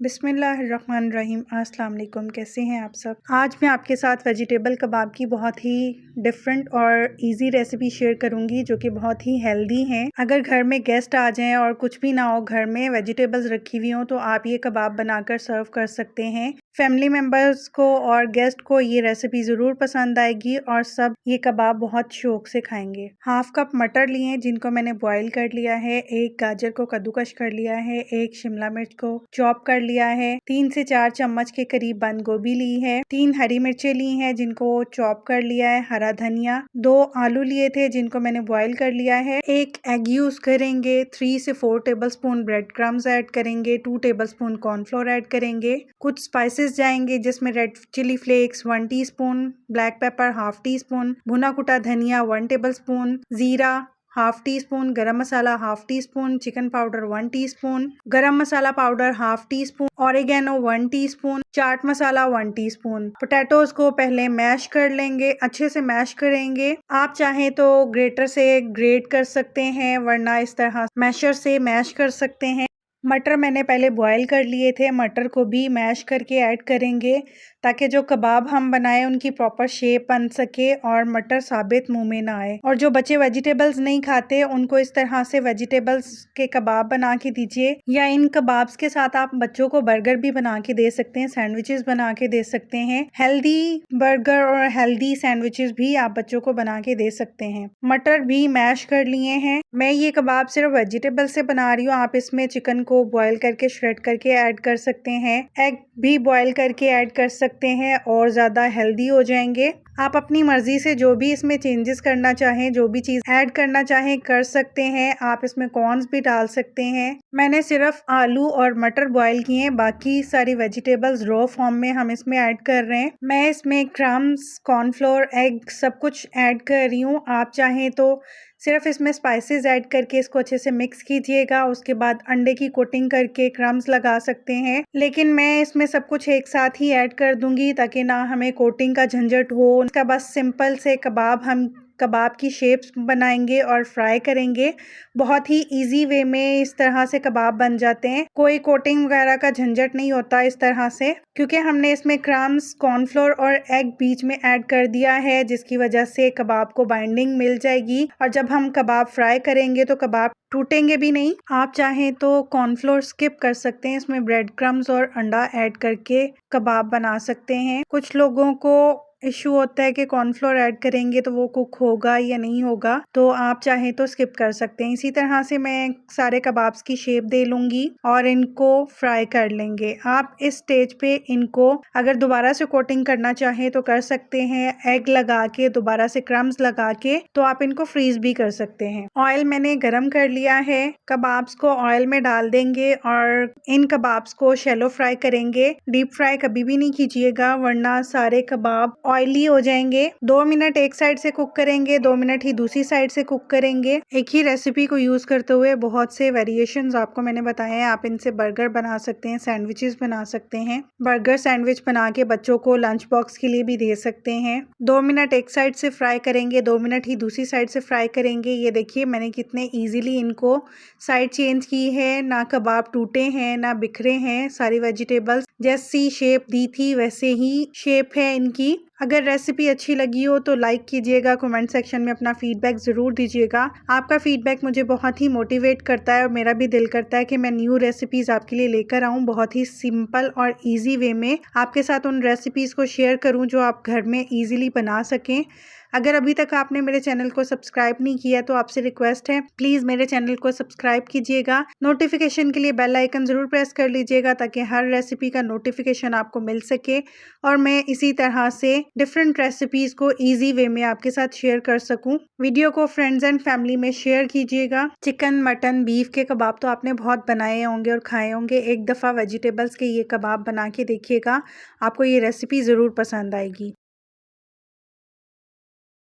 बिस्मिल्लाहिर्रहमानिर्रहीम। अस्सलाम वालेकुम। कैसे हैं आप सब। आज मैं आपके साथ वेजिटेबल कबाब की बहुत ही डिफरेंट और इजी रेसिपी शेयर करूंगी जो कि बहुत ही हेल्दी हैं। अगर घर में गेस्ट आ जाएं और कुछ भी ना हो, घर में वेजिटेबल्स रखी हुई हो, तो आप ये कबाब बनाकर सर्व कर सकते हैं। फैमिली मेम्बर्स को और गेस्ट को ये रेसिपी ज़रूर पसंद आएगी और सब ये कबाब बहुत शौक से खाएंगे। हाफ कप मटर लिए जिनको मैंने बॉईल कर लिया है, एक गाजर को कद्दूकश कर लिया है, एक शिमला मिर्च को चॉप कर लिया है, 3 से 4 चम्मच के करीब बंद गोभी ली है, 3 हरी मिर्चें ली हैं जिनको चॉप कर लिया है, हरा धनिया, 2 आलू लिए थे जिनको मैंने बॉईल कर लिया है, एक एग यूज करेंगे, 3 से 4 टेबलस्पून ब्रेड क्रम्स ऐड करेंगे, 2 टेबलस्पून कॉर्नफ्लोर ऐड करेंगे, कुछ स्पाइसेस जाएंगे जिसमें red chilli flakes 1 teaspoon, black pepper half teaspoon, भुना कुटा धनिया 1 टेबलस्पून, जीरा half teaspoon, garam masala half teaspoon, chicken powder 1 teaspoon, garam masala powder half teaspoon, oregano 1 teaspoon, chaat masala 1 teaspoon. Potatoes को पहले मैश कर लेंगे, अच्छे से मैश करेंगे। आप चाहें तो ग्रेटर से ग्रेट कर सकते हैं, वरना इस तरह मैशर से मैश कर सकते हैं। मटर मैंने पहले बॉईल कर लिए थे, मटर को भी मैश करके ऐड करेंगे ताकि जो कबाब हम बनाएं उनकी प्रॉपर शेप बन सके और मटर साबित मुंह में ना आए। और जो बच्चे वेजिटेबल्स नहीं खाते उनको इस तरह से वेजिटेबल्स के कबाब बना के दीजिए, या इन कबाब्स के साथ आप बच्चों को बर्गर भी बना के दे सकते हैं, सैंडविचेस बना के दे सकते हैं। हेल्दी बर्गर और हेल्दी सैंडविचेस भी आप बच्चों को बना के दे सकते हैं। मटर भी मैश कर लिए हैं। मैं ये कबाब सिर्फ वेजिटेबल से बना रही हूँ, आप इसमें चिकन को बॉईल करके श्रेड करके ऐड कर सकते हैं, एग भी बॉईल करके ऐड कर सकते हैं और ज़्यादा हेल्दी हो जाएंगे। आप अपनी मर्जी से जो भी इसमें चेंजेस करना चाहें, जो भी चीज़ ऐड करना चाहें कर सकते हैं। आप इसमें कॉर्न्स भी डाल सकते हैं। मैंने सिर्फ आलू और मटर बॉईल किए हैं, बाकी सारी वेजिटेबल्स रॉ फॉर्म में हम इसमें ऐड कर रहे हैं। मैं इसमें क्रम्स, कॉर्नफ्लोर, एग सब कुछ ऐड कर रही हूँ। आप चाहें तो सिर्फ इसमें स्पाइसेस ऐड करके इसको अच्छे से मिक्स कीजिएगा, उसके बाद अंडे की कोटिंग करके क्रम्स लगा सकते हैं। लेकिन मैं इसमें सब कुछ एक साथ ही ऐड कर दूंगी ताकि ना हमें कोटिंग का झंझट हो। उसका बस सिंपल से कबाब हम कबाब की शेप्स बनाएंगे और फ्राई करेंगे। बहुत ही इजी वे में इस तरह से कबाब बन जाते हैं, कोई कोटिंग वगैरह का झंझट नहीं होता इस तरह से, क्योंकि हमने इसमें क्रम्स, कॉर्नफ्लोर और एग बीच में ऐड कर दिया है, जिसकी वजह से कबाब को बाइंडिंग मिल जाएगी और जब हम कबाब फ्राई करेंगे तो कबाब टूटेंगे भी नहीं। आप चाहें तो कॉर्नफ्लोर स्किप कर सकते हैं, इसमें ब्रेड क्रम्स और अंडा ऐड करके कबाब बना सकते हैं। कुछ लोगों को इशू होता है कि कॉर्नफ्लोर ऐड करेंगे तो वो कुक होगा या नहीं होगा, तो आप चाहें तो स्किप कर सकते हैं। इसी तरह से मैं सारे कबाब्स की शेप दे लूंगी और इनको फ्राई कर लेंगे। आप इस स्टेज पे इनको अगर दोबारा से कोटिंग करना चाहें तो कर सकते हैं, एग लगा के दोबारा से क्रम्स लगा के, तो आप इनको फ्रीज भी कर सकते हैं। ऑयल मैंने गरम कर लिया है, कबाब्स को ऑयल में डाल देंगे और इन कबाब्स को शैलो फ्राई करेंगे। डीप फ्राई कभी भी नहीं कीजिएगा, वरना सारे कबाब ऑयली हो जाएंगे। 2 मिनट एक साइड से कुक करेंगे, 2 मिनट ही दूसरी साइड से कुक करेंगे। एक ही रेसिपी को यूज करते हुए बहुत से वेरिएशंस आपको मैंने बताए हैं। आप इनसे बर्गर बना सकते हैं, सैंडविचेस बना सकते हैं। बर्गर सैंडविच बना के बच्चों को लंच बॉक्स के लिए भी दे सकते हैं। 2 मिनट एक साइड से फ्राई करेंगे, 2 मिनट ही दूसरी साइड से फ्राई करेंगे। ये देखिए मैंने कितने ईजिली इनको साइड चेंज की है, ना कबाब टूटे हैं ना बिखरे हैं। सारी वेजिटेबल्स जैसी शेप दी थी वैसे ही शेप है इनकी। अगर रेसिपी अच्छी लगी हो तो लाइक कीजिएगा, कमेंट सेक्शन में अपना फीडबैक ज़रूर दीजिएगा। आपका फीडबैक मुझे बहुत ही मोटिवेट करता है और मेरा भी दिल करता है कि मैं न्यू रेसिपीज़ आपके लिए लेकर आऊँ, बहुत ही सिंपल और इजी वे में आपके साथ उन रेसिपीज़ को शेयर करूँ जो आप घर में ईजिली बना सकें। अगर अभी तक आपने मेरे चैनल को सब्सक्राइब नहीं किया तो आपसे रिक्वेस्ट है, प्लीज़ मेरे चैनल को सब्सक्राइब कीजिएगा। नोटिफिकेशन के लिए बेल आइकन ज़रूर प्रेस कर लीजिएगा ताकि हर रेसिपी का नोटिफिकेशन आपको मिल सके और मैं इसी तरह से डिफरेंट रेसिपीज़ को ईजी वे में आपके साथ शेयर कर सकूं। वीडियो को फ्रेंड्स एंड फैमिली में शेयर कीजिएगा। चिकन, मटन, बीफ के कबाब तो आपने बहुत बनाए होंगे और खाए होंगे। एक दफ़ा वेजिटेबल्स के ये कबाब बना के देखिएगा, आपको ये रेसिपी ज़रूर पसंद आएगी।